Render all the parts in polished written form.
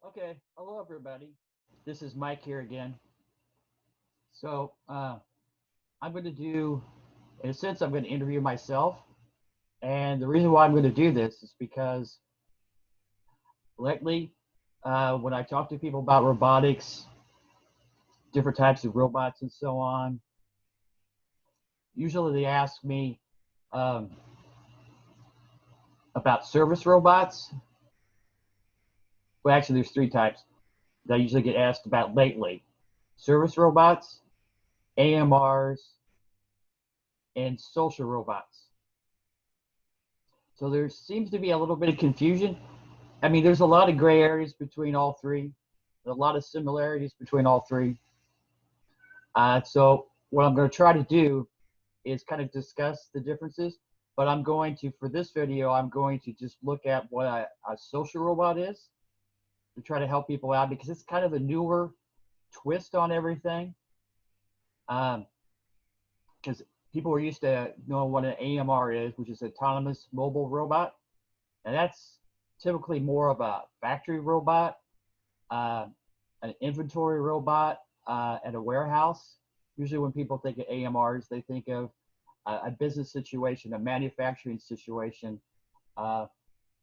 Okay, hello everybody. This is Mike here again. So I'm going to do, in a sense, I'm going to interview myself. And the reason why I'm going to do this is because lately, when I talk to people about robotics, different types of robots, and so on, usually they ask me um, about service robots. Well, actually, there's three types that I usually get asked about lately: service robots, AMRs, and social robots. So there seems to be a little bit of confusion. I mean, there's a lot of gray areas between all three, a lot of similarities between all three. So what I'm going to try to do is kind of discuss the differences, but I'm going to, for this video, I'm going to just look at what a social robot is to try to help people out because it's kind of a newer twist on everything. Because people are used to knowing what an AMR is, which is autonomous mobile robot, and that's typically more of a factory robot, uh, an inventory robot at a warehouse. Usually, when people think of AMRs, they think of a business situation, a manufacturing situation, uh,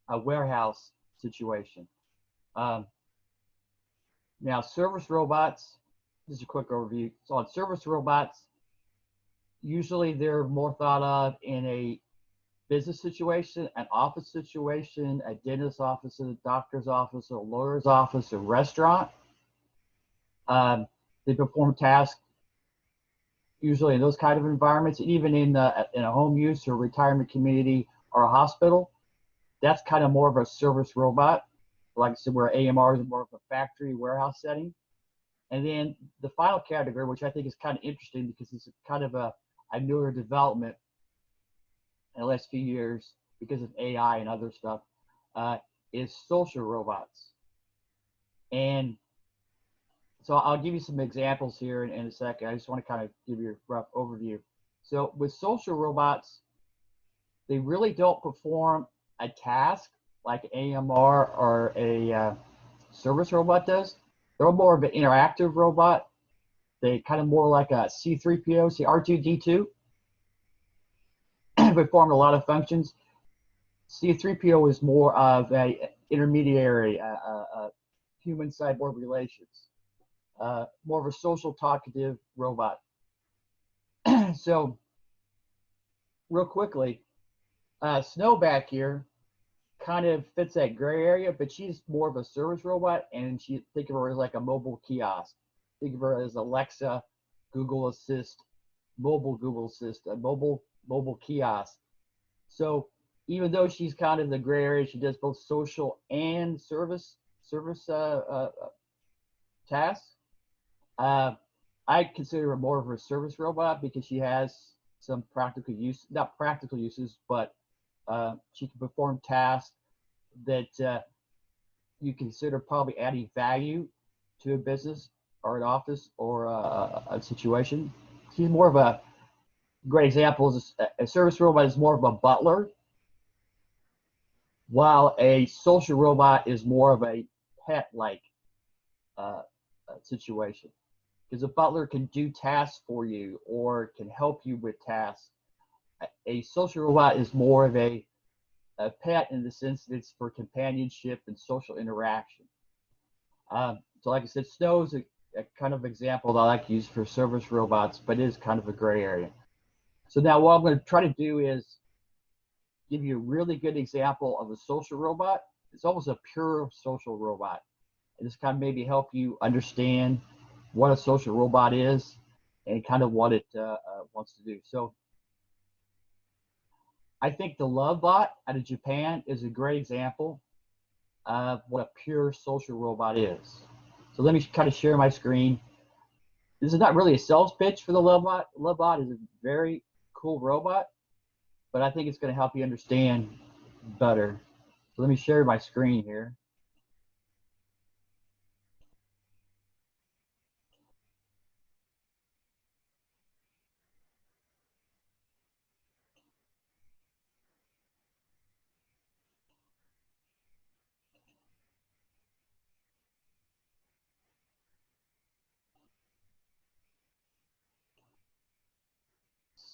a warehouse situation. Um, Now, service robots, this is a quick overview. So, on service robots, usually they're more thought of in a business situation, an office situation, a dentist's office, a doctor's office, a lawyer's office, a restaurant. Um, they perform tasks usually in those kind of environments, and even in a home use or retirement community or a hospital. That's kind of more of a service robot. Like I said, where AMR is more of a factory warehouse setting. And then the final category, which I think is kind of interesting because it's kind of a newer development in the last few years because of AI and other stuff, uh, is social robots. And so I'll give you some examples here in a second. I just want to kind of give you a rough overview. So with social robots, they really don't perform a task like AMR or a service robot does. They're more of an interactive robot. They kind of more like a C3PO, see R2D2, perform a lot of functions. C3PO is more of a intermediary, human cyborg relations, more of a social talkative robot. So real quickly, Snow back here kind of fits that gray area, but she's more of a service robot, and she think of her as like a mobile kiosk. Think of her as Alexa, Google Assist, mobile Google Assist, a mobile kiosk. So even though she's kind of the gray area, she does both social and service tasks. Uh, I consider her more of a service robot because she has some practical use, not practical uses, but she can perform tasks that you consider probably adding value to a business or an office or a situation. She's more of a great example is a service robot is more of a butler, while a social robot is more of a pet-like uh, situation. Because a butler can do tasks for you or can help you with tasks. A social robot is more of a pet in the sense that it's for companionship and social interaction. So, like I said, Snow is a kind of example that I like to use for service robots, but it is kind of a gray area. So now what I'm going to try to do is give you a really good example of a social robot. It's almost a pure social robot. And this kind of maybe help you understand what a social robot is and kind of what it wants to do. So I think the Love Bot out of Japan is a great example of what a pure social robot is. So let me kind of share my screen. This is not really a sales pitch for the Love Bot. Love Bot is a very cool robot, but I think it's going to help you understand better. So let me share my screen here.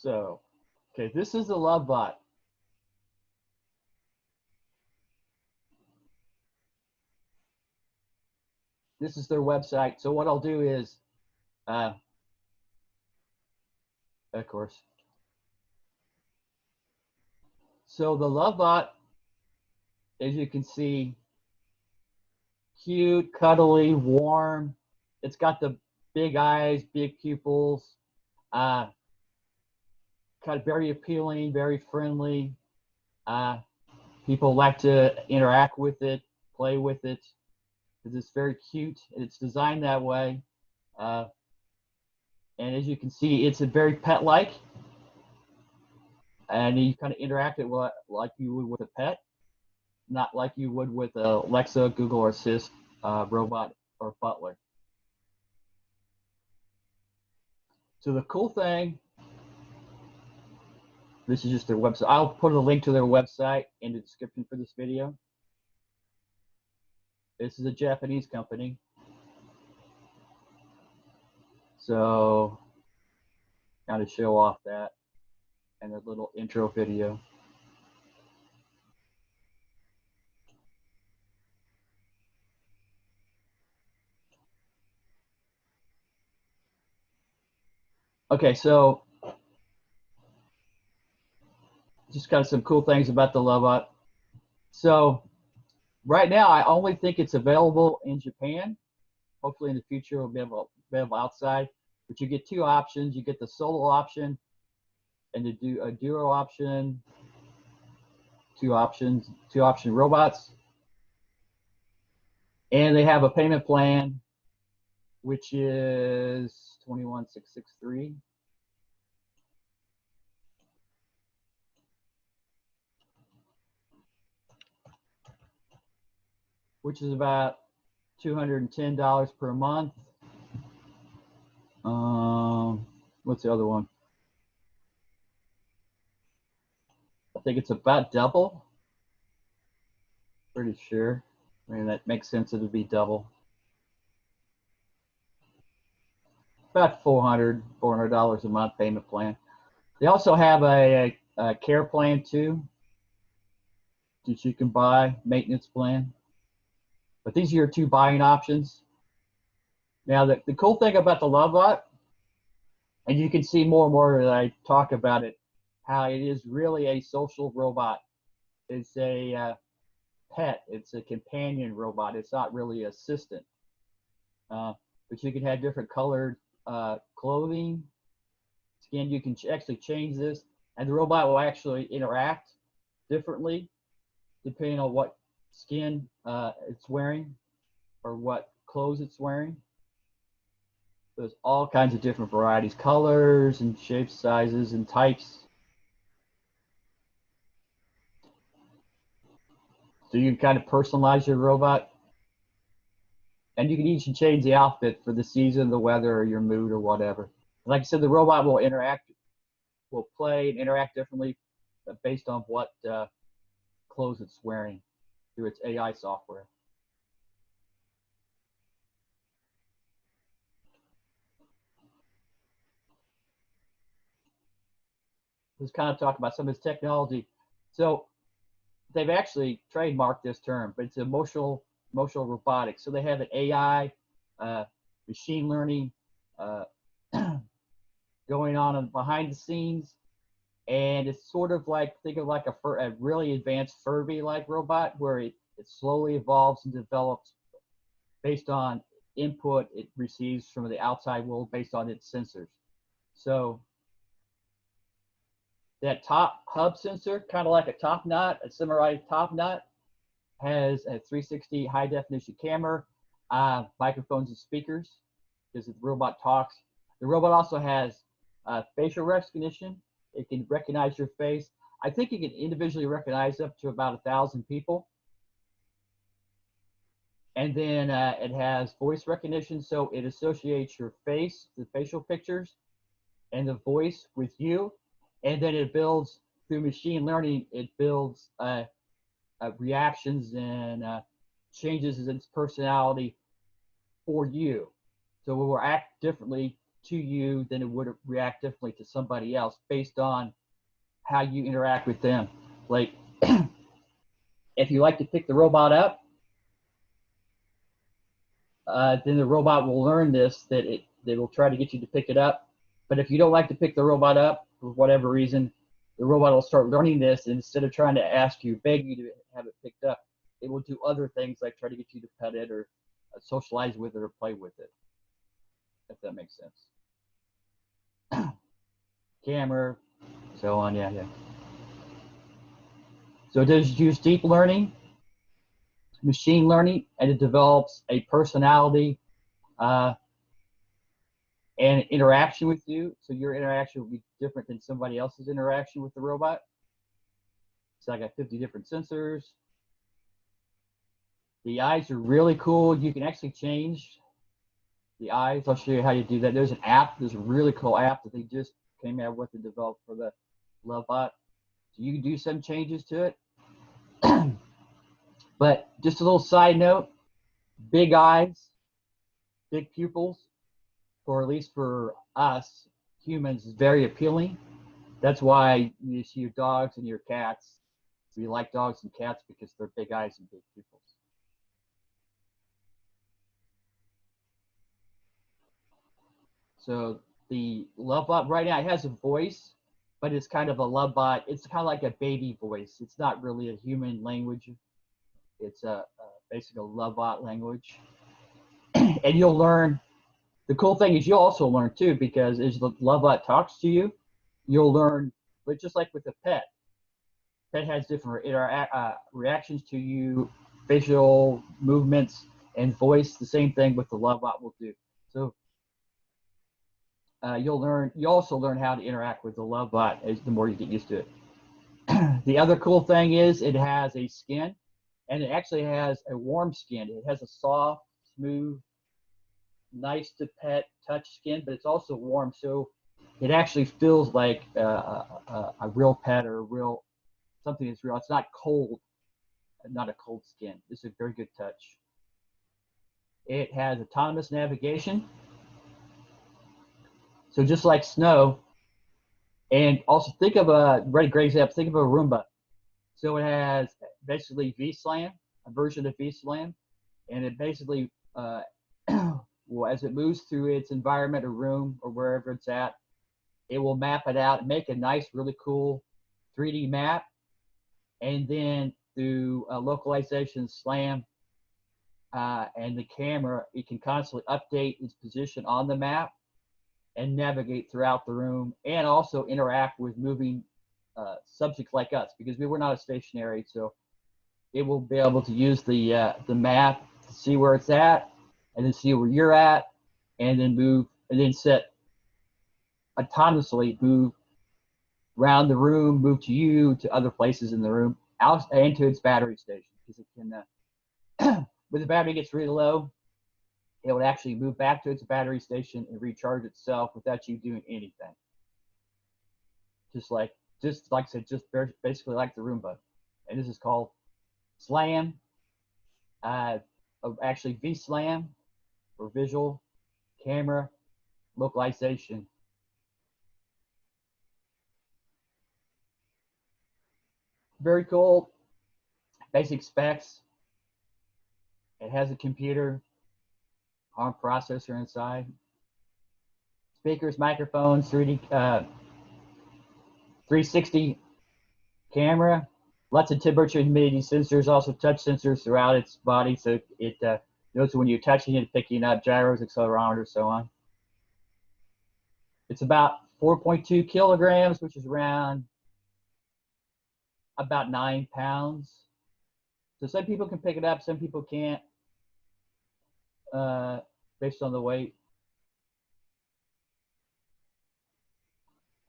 So, okay, this is the LoveBot. This is their website. So what I'll do is, of course. So the LoveBot, as you can see, cute, cuddly, warm. It's got the big eyes, big pupils, kind of very appealing, very friendly. People like to interact with it, play with it, because it's very cute. It's designed that way. And as you can see, it's a very pet-like, and you kind of interact it like you would with a pet, not like you would with Alexa, Google Assist, robot, or butler. So the cool thing, this is just their website. I'll put a link to their website in the description for this video. This is a Japanese company. So kind of show off that and a little intro video. Okay, so just kind of some cool things about the LoveBot. So right now, I only think it's available in Japan. Hopefully in the future, it'll be available outside. But you get two options. You get the solo option and a duo option, two option robots. And they have a payment plan, which is 21,663. Which is about $210 per month. What's the other one? I think it's about double. Pretty sure. I mean, that makes sense. It would be double. About $400 a month payment plan. They also have a care plan too, that you can buy, maintenance plan. But these are your two buying options. Now, the cool thing about the LoveBot, and you can see more and more as I talk about it, how it is really a social robot. It's a pet. It's a companion robot. It's not really an assistant. But you can have different colored clothing, skin. You can actually change this, and the robot will actually interact differently depending on what skin it's wearing or what clothes it's wearing. There's all kinds of different varieties, colors and shapes, sizes, and types. So you can kind of personalize your robot. And you can even change the outfit for the season, the weather, or your mood, or whatever. Like I said, the robot will interact, will play and interact differently based on what clothes it's wearing through its AI software. Let's kind of talk about some of this technology. So they've actually trademarked this term, but it's emotional robotics. So they have an AI, machine learning going on behind the scenes, and it's sort of like, think of like a really advanced Furby-like robot, where it slowly evolves and develops based on input it receives from the outside world based on its sensors. So that top hub sensor, kind of like a top knot, a semi-automatic top knot, has a 360 high definition camera, microphones and speakers, because the robot talks. The robot also has facial recognition. It can recognize your face. I think it can individually recognize up to about 1,000 people. And then it has voice recognition, so it associates your face, the facial pictures, and the voice with you. And then it builds, through machine learning, it builds reactions and changes its personality for you. So it will act differently to you than it would react differently to somebody else based on how you interact with them. Like, if you like to pick the robot up, then the robot will learn this, that they will try to get you to pick it up. But if you don't like to pick the robot up for whatever reason, the robot will start learning this, and instead of trying to ask you, beg you to have it picked up, it will do other things like try to get you to pet it or socialize with it or play with it, if that makes sense. Camera, so on, yeah. So it does use deep learning, machine learning, and it develops a personality and interaction with you. So your interaction will be different than somebody else's interaction with the robot. So I got 50 different sensors. The eyes are really cool. You can actually change the eyes. I'll show you how you do that. There's an app. There's a really cool app that they just came out with and developed for the Lovebot. So you can do some changes to it. But just a little side note, big eyes, big pupils, or at least for us humans, is very appealing. That's why you see your dogs and your cats. We like dogs and cats because they're big eyes and big pupils. So the Lovebot right now, it has a voice, but it's kind of a Lovebot. It's kind of like a baby voice. It's not really a human language. It's basically a Lovebot language. And you'll learn. The cool thing is you'll also learn too, because as the Lovebot talks to you, you'll learn. But just like with the pet has different reactions to you, facial movements and voice. The same thing with the Lovebot will do. So you also learn how to interact with the Lovebot as the more you get used to it. The other cool thing is it has a skin, and it actually has a warm skin. It has a soft, smooth, nice to pet touch skin, but it's also warm, so it actually feels like a real pet or a real something that's real. It's not cold, not a cold skin. It's a very good touch. It has autonomous navigation, so just like Snow. And also think of a great example. Think of a Roomba. So it has basically VSLAM, a version of VSLAM, and it basically, well, as it moves through its environment or room or wherever it's at, it will map it out and make a nice, really cool 3D map. And then through localization, SLAM, and the camera, it can constantly update its position on the map and navigate throughout the room, and also interact with moving subjects like us, because we're not a stationary, so it will be able to use the map to see where it's at, and then see where you're at, and then move, and then autonomously move around the room, move to you, to other places in the room, out and to its battery station, because it can, when the battery gets really low, it would actually move back to its battery station and recharge itself without you doing anything. Just like I said, just basically like the Roomba. And this is called SLAM, actually VSLAM, or visual camera localization. Very cool. Basic specs. It has a computer, ARM processor inside, speakers, microphones, 360 camera, lots of temperature and humidity sensors, also touch sensors throughout its body, so it knows when you're touching it, picking up gyros, accelerometers, so on. It's about 4.2 kilograms, which is around about 9 pounds. So some people can pick it up, some people can't, based on the weight.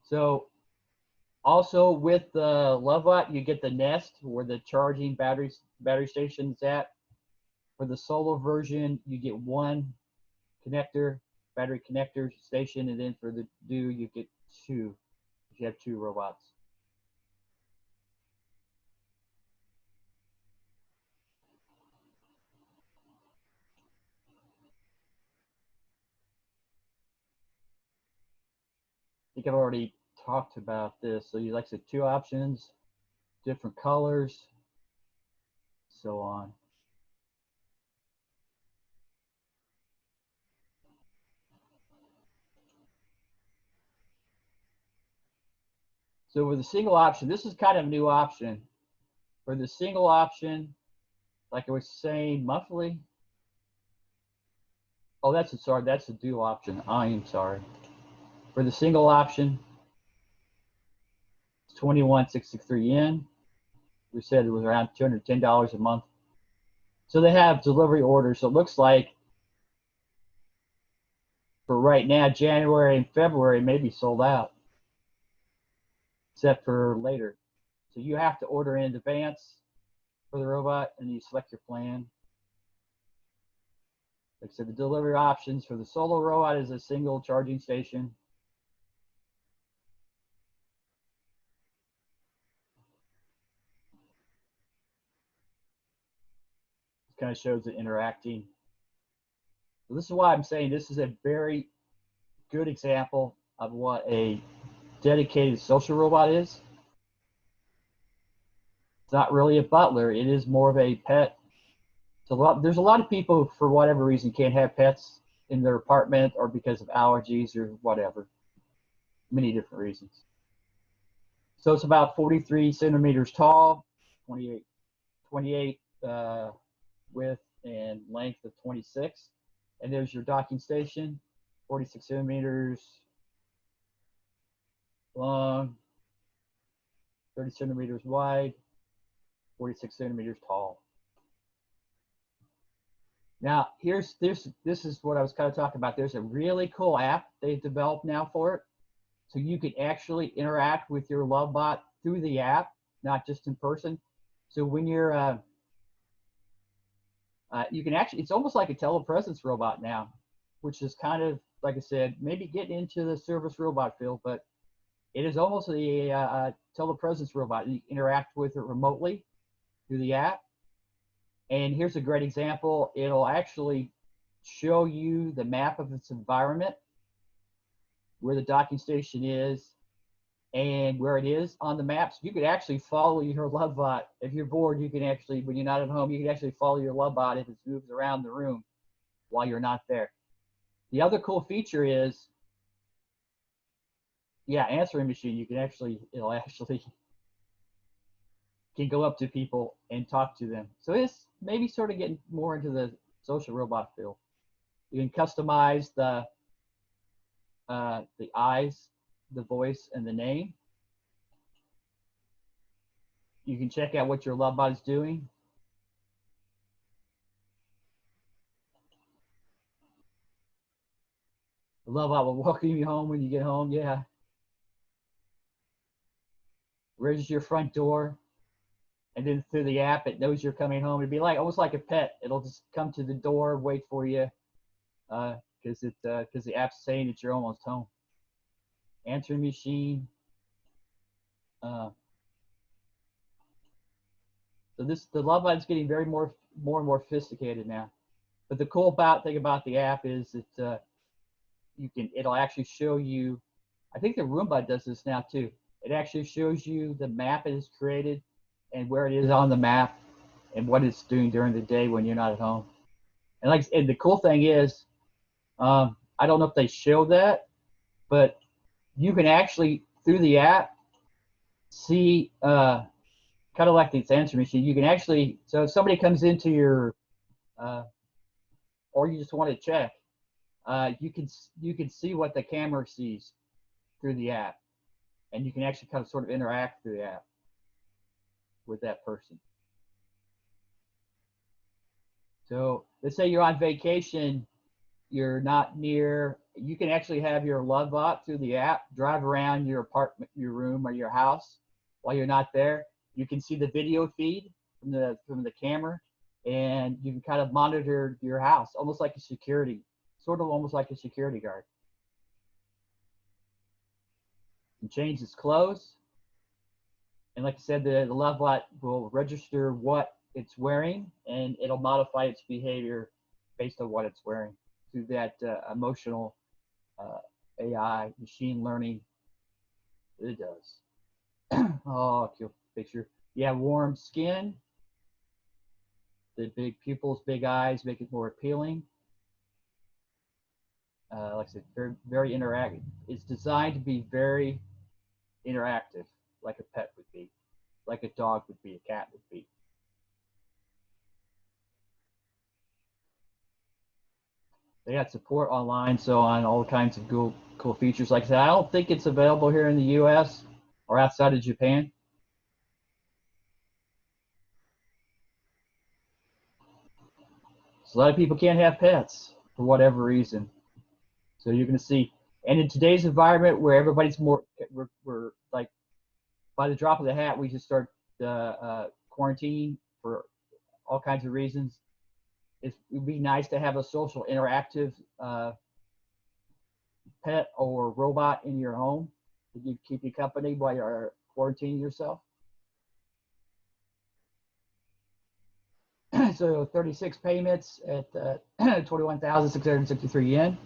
So also with the Lovebot, you get the Nest, where the charging battery station is at. For the solo version, you get one connector, battery connector station, and then for the Duo, you get two. You have two robots. think I've already talked about this. So you like I said, 2 options, different colors, so on. So with the single option, this is kind of a new option. For the single option, like I was saying, monthly. Oh, that's a dual option. I am sorry. For the single option, it's 21.63 yen. We said it was around $210 a month. So they have delivery orders. So it looks like for right now, January and February may be sold out, except for later. So you have to order in advance for the robot, and you select your plan. Like I said, the delivery options for the solo robot is a single charging station. It kind of shows it interacting. So this is why I'm saying this is a very good example of what a dedicated social robot is. It's not really a butler. It is more of a pet. So there's a lot of people who, for whatever reason, can't have pets in their apartment or because of allergies or whatever. Many different reasons. So it's about 43 centimeters tall, 28 width and length of 26. And there's your docking station, 46 centimeters long, 30 centimeters wide, 46 centimeters tall. Now, this is what I was kind of talking about. There's a really cool app they've developed now for it. So you can actually interact with your Lovebot through the app, not just in person. So when you're, you can actually, it's almost like a telepresence robot now, which is kind of, like I said, maybe getting into the service robot field, but it is almost a telepresence robot. You interact with it remotely through the app. And here's a great example. It'll actually show you the map of its environment, where the docking station is, and where it is on the maps. You could actually follow your Lovebot. If you're bored, you can actually, when you're not at home, you can actually follow your Lovebot if it moves around the room while you're not there. The other cool feature is, yeah, answering machine. You can actually, it'll actually can go up to people and talk to them. So it's maybe sort of getting more into the social robot field. You can customize the eyes, the voice, and the name. You can check out what your Lovebot is doing. The Lovebot will welcome you home when you get home. Yeah. Where's your front door? And then through the app, it knows you're coming home. It'd be like almost like a pet. It'll just come to the door, wait for you, because the app's saying that you're almost home. Answering machine. So the Lovebot's getting very more and more sophisticated now. But the cool thing about the app is that it'll actually show you. I think the Roomba does this now too. It actually shows you the map it has created and where it is on the map and what it's doing during the day when you're not at home. And the cool thing is, I don't know if they show that, but you can actually through the app see kind of like the answer machine. You can actually, so if somebody comes into your or you just want to check, you can see what the camera sees through the app, and you can actually kind of sort of interact through the app with that person. So let's say you're on vacation, you're not near, you can actually have your Lovebot through the app drive around your apartment, your room, or your house while you're not there. You can see the video feed from the camera, and you can kind of monitor your house, almost like a security, sort of almost like a security guard. You can change its clothes. And like I said, the Lovebot will register what it's wearing, and it'll modify its behavior based on what it's wearing through that emotional AI machine learning It does. Oh, cute picture. Yeah, warm skin. The big pupils, big eyes make it more appealing. Like I said, very, very interactive. It's designed to be very interactive, like a pet would be, like a dog would be, a cat would be. They got support online, so on all kinds of cool features. Like I said, I don't think it's available here in the U.S. or outside of Japan. So a lot of people can't have pets for whatever reason. So you're going to see, and in today's environment where everybody's more, we're like, by the drop of the hat, we just start quarantine for all kinds of reasons. It would be nice to have a social, interactive pet or robot in your home to keep you company while you're quarantining yourself. So 36 payments at 21,663 yen.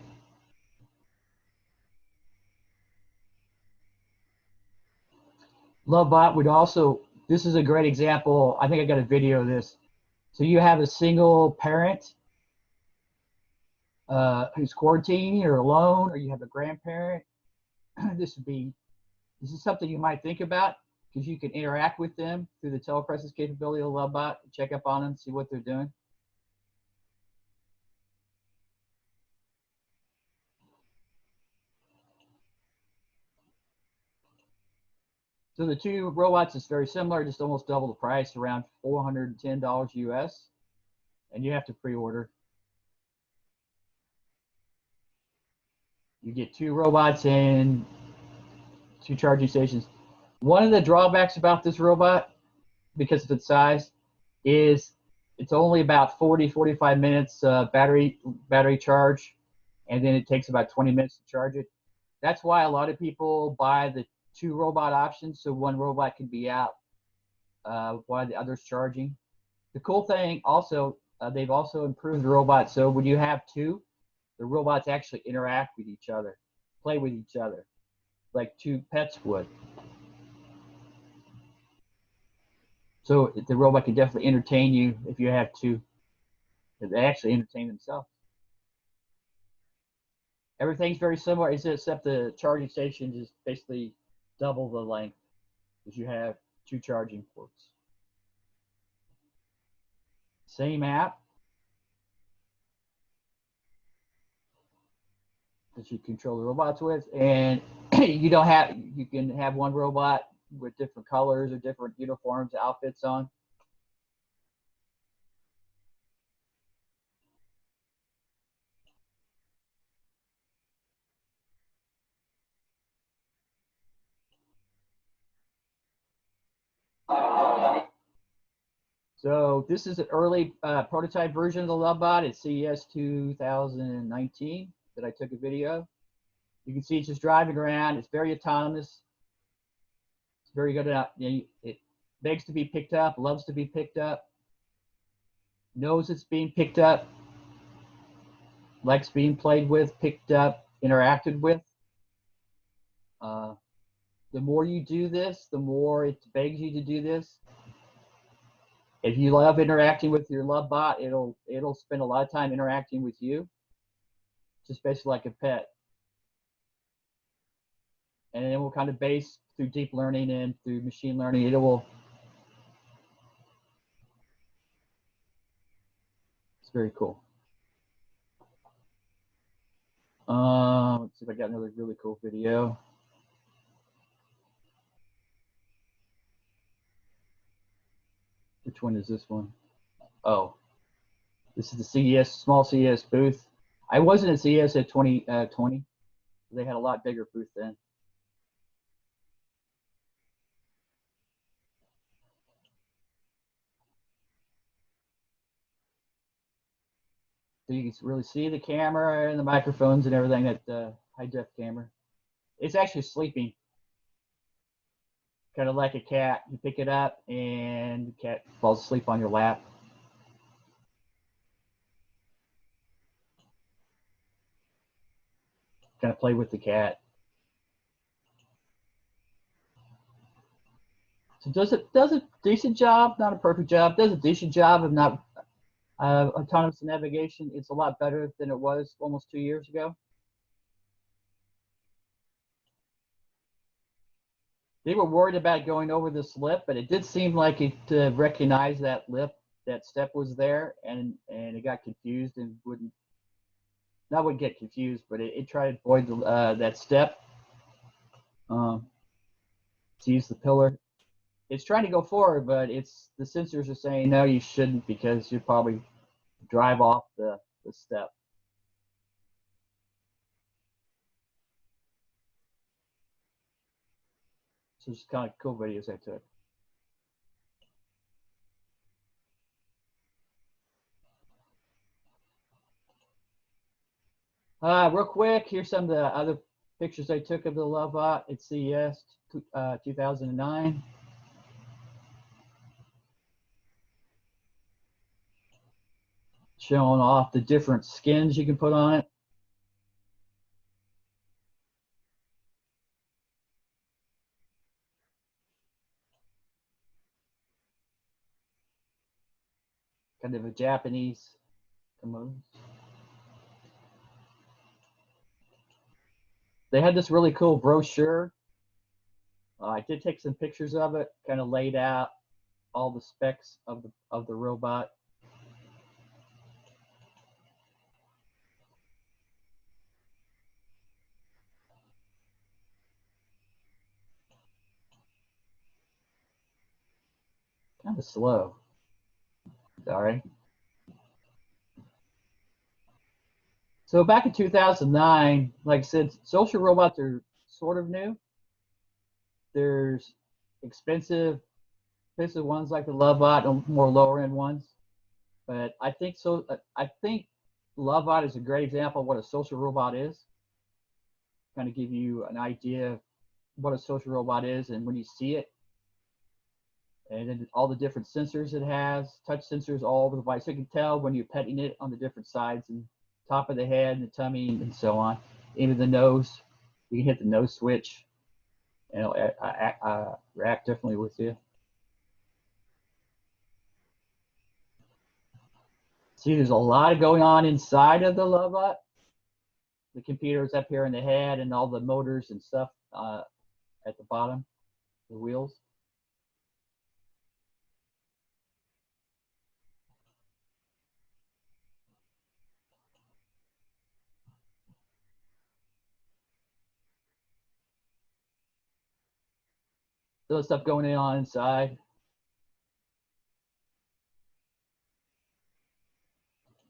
Lovebot would also, this is a great example. I think I got a video of this. So you have a single parent who's quarantining or alone, or you have a grandparent. This is something you might think about because you can interact with them through the telepresence capability of Lovebot, check up on them, see what they're doing. So the two robots is very similar, just almost double the price, around $410 US, and you have to pre-order. You get two robots and two charging stations. One of the drawbacks about this robot, because of its size, is it's only about 40-45 minutes battery charge, and then it takes about 20 minutes to charge it. That's why a lot of people buy the two robot options, so one robot can be out while the other's charging. The cool thing also, they've also improved the robot, so when you have two, the robots actually interact with each other, play with each other, like two pets would. So the robot can definitely entertain you if you have two. They actually entertain themselves. Everything's very similar, except the charging station is basically double the length because you have two charging ports. Same app that you control the robots with, and you can have one robot with different colors or different uniforms, outfits on. So this is an early prototype version of the Lovebot at CES 2019 that I took a video. You can see it's just driving around. It's very autonomous. It's very good at, it begs to be picked up, loves to be picked up, knows it's being picked up, likes being played with, picked up, interacted with. The more you do this, the more it begs you to do this. If you love interacting with your Lovebot, it'll spend a lot of time interacting with you, just basically like a pet. And it will kind of base through deep learning and through machine learning. It's very cool. Let's see if I got another really cool video. Which one is this one? Oh, this is the CES, small CES booth. I wasn't at CES at 2020. They had a lot bigger booth then. So you can really see the camera and the microphones and everything, that high def camera. It's actually sleeping. Kind of like a cat. You pick it up and the cat falls asleep on your lap. Kind of play with the cat. So does a decent job, not a perfect job, does a decent job of not autonomous navigation. It's a lot better than it was almost 2 years ago. They were worried about going over this lip, but it did seem like it recognized that lip, that step was there, and it got confused and wouldn't, not would get confused, but it tried to avoid that step to use the pillar. It's trying to go forward, but the sensors are saying no, you shouldn't, because you'll probably drive off the step. So it's kind of cool videos I took. Real quick, here's some of the other pictures I took of the Lovebot at CES 2009. Showing off the different skins you can put on it. Kind of a Japanese kimono. They had this really cool brochure. I did take some pictures of it, kind of laid out all the specs of the robot. Kind of slow. Sorry. So back in 2009, like I said, social robots are sort of new. There's expensive ones like the Lovebot and more lower end ones. But I think Lovebot is a great example of what a social robot is. Kind of give you an idea of what a social robot is, and when you see it, and then all the different sensors it has, touch sensors all over the body, so you can tell when you're petting it on the different sides and top of the head and the tummy and so on. Even the nose, you can hit the nose switch, and it'll react differently with you. See, there's a lot going on inside of the Lovebot. The computer's up here in the head, and all the motors and stuff at the bottom, the wheels. So stuff going on inside.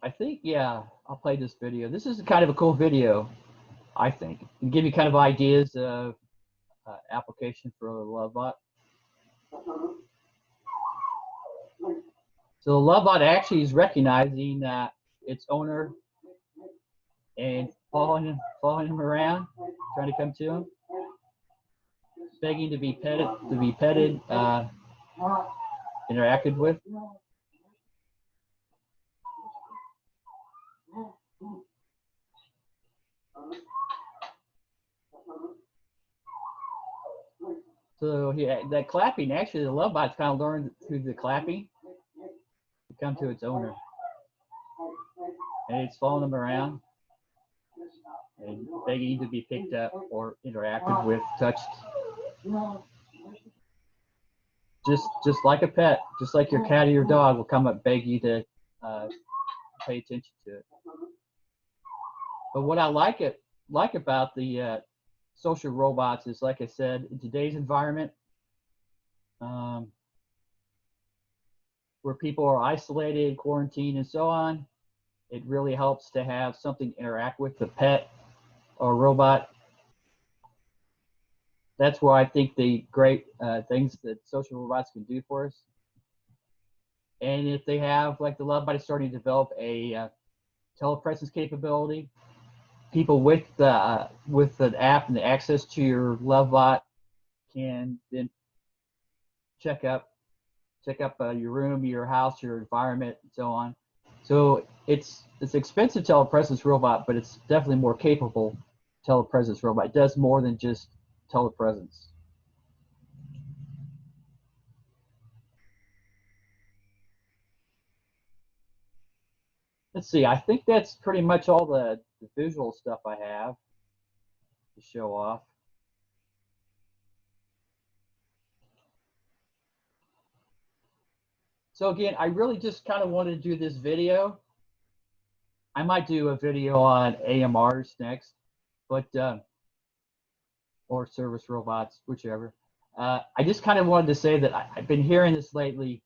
I think, yeah, I'll play this video. This is kind of a cool video, I think. And give you kind of ideas of application for a Lovebot. So the Lovebot actually is recognizing its owner and following him around, trying to come to him, begging to be petted, interacted with. So yeah, that clapping, actually the Lovebot's kind of learned through the clapping to come to its owner. And it's following him around and begging to be picked up or interacted with, touched. Just like a pet, just like your cat or your dog will come up beg you to pay attention to it. But what I like about the social robots is, like I said, in today's environment, where people are isolated, quarantined, and so on, it really helps to have something to interact with, the pet or robot. That's where I think the great things that social robots can do for us. And if they have, like the Lovebot is starting to develop a telepresence capability, people with the app and the access to your Lovebot can then check up your room, your house, your environment, and so on. So it's expensive telepresence robot, but it's definitely more capable telepresence robot. It does more than just telepresence. let's see. I think that's pretty much all the visual stuff I have to show off. So again, I really just kind of wanted to do this video. I might do a video on AMRs next, but or service robots, whichever. I just kind of wanted to say that I've been hearing this lately.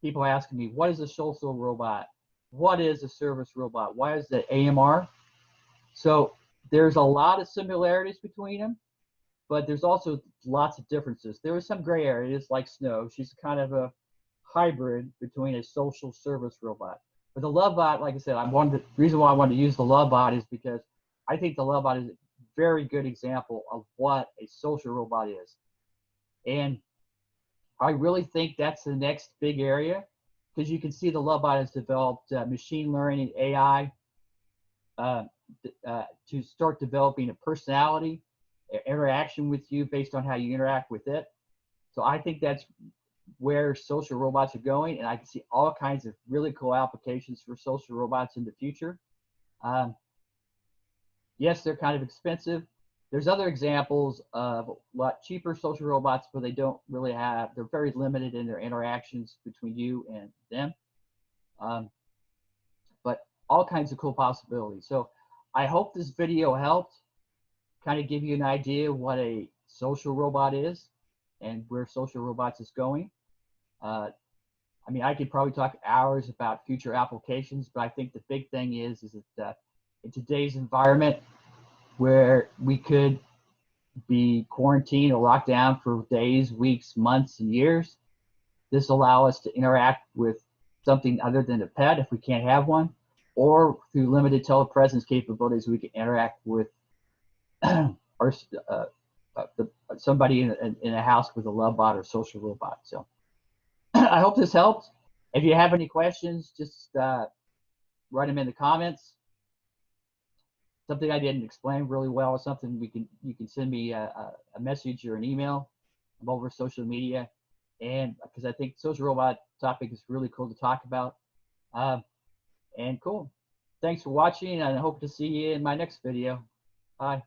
People asking me, what is a social robot? What is a service robot? Why is it AMR? So there's a lot of similarities between them, but there's also lots of differences. There are some gray areas like Snow. She's kind of a hybrid between a social service robot. But the Lovebot, like I said, the reason why I wanted to use the Lovebot is because I think the Lovebot is a very good example of what a social robot is. And I really think that's the next big area, because you can see the Lovebot has developed machine learning and AI to start developing a personality, interaction with you based on how you interact with it. So I think that's where social robots are going, and I can see all kinds of really cool applications for social robots in the future. Yes, they're kind of expensive. There's other examples of a lot cheaper social robots, but they're very limited in their interactions between you and them. But all kinds of cool possibilities. So I hope this video helped kind of give you an idea of what a social robot is and where social robots is going. I mean, I could probably talk hours about future applications, but I think the big thing is that in today's environment, where we could be quarantined or locked down for days, weeks, months, and years, this allow us to interact with something other than a pet if we can't have one, or through limited telepresence capabilities, we can interact with somebody in a house with a Lovebot or social robot. So I hope this helped. If you have any questions, just write them in the comments. Something I didn't explain really well or something, you can send me a message or an email. I'm over social media, and because I think social robot topic is really cool to talk about. And cool. Thanks for watching, and I hope to see you in my next video. Bye.